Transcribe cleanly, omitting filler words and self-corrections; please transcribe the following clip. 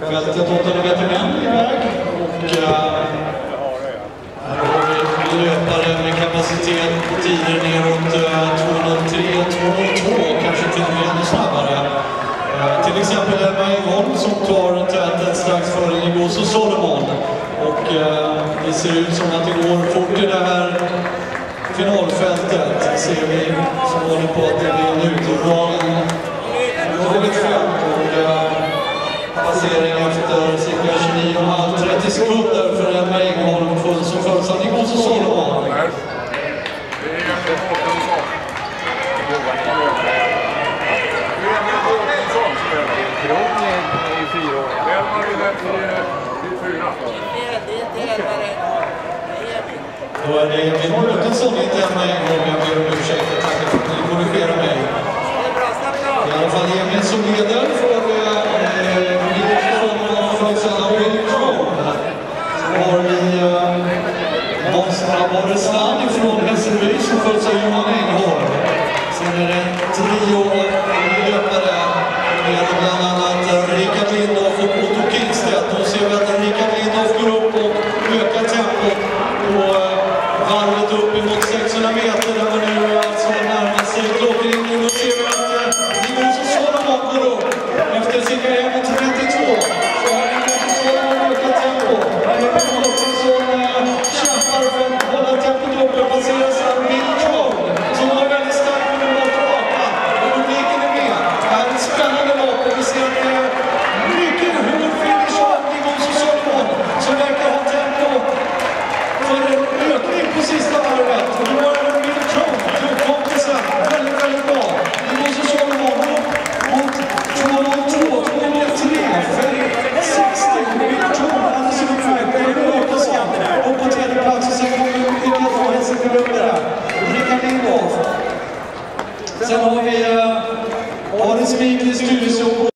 Fältet 800 meter män iväg. Och här har vi löpare med kapacitet på tider neråt 2.03, 2.02, kanske till och med ännu snabbare. Till exempel Emma Engholm som tar täten strax före Nigoso Solomon. Och det ser ut som att det går fort i det här finalfältet. Ser vi som håller på att det blir en utdragen. Det är lite fält och passering efter cirka 29,5-30 sekunder för Emma Engholm som följs av Nigoso Solomon. Då är det Emil Mårtensson, inte Emma Engholm. Jag ber om ursäkt, jag tackar för att ni korrigerar mig. I alla fall Emil som leder för följseln av Will Crowe. Så har vi Måns Aborestan ifrån Hässelby som följs av Johan Engholm. Sen är det en trio löpare med bland annat Rickard Lindhoff och Otto Kingstedt. Då ser vi att Rickard Lindhoff går upp och ökar tempot på varvet upp emot 600 meter där man nu alltså närmar sig klockringen. Då ser vi att Nigoso Solomon går upp efter cirka 1.32. Så har Nigoso Solomon ökat tempo. Mårtensson kämpar för att hålla tempot uppe och passerar sedan Will Crowe som har väldigt starkt på den tillbaka. Och publiken är med. Det här är ett spännande lopp och vi ser att det är mycket huvudfinish av Nigoso Solomon som verkar ha tempo för en ökning på sista varvet. Och då är det Will Crowe som kom till sen. Väldigt, väldigt bra. Nigoso Solomon mot 2.02, 2.03, 5.60. Will Crowe alldeles utmärkt. Det är det återska. Och på tredje plats och sen kommer vi vilka två hästar till löpare. Rickard Lindhoff. Sen har vi Aris Mikli Studiesson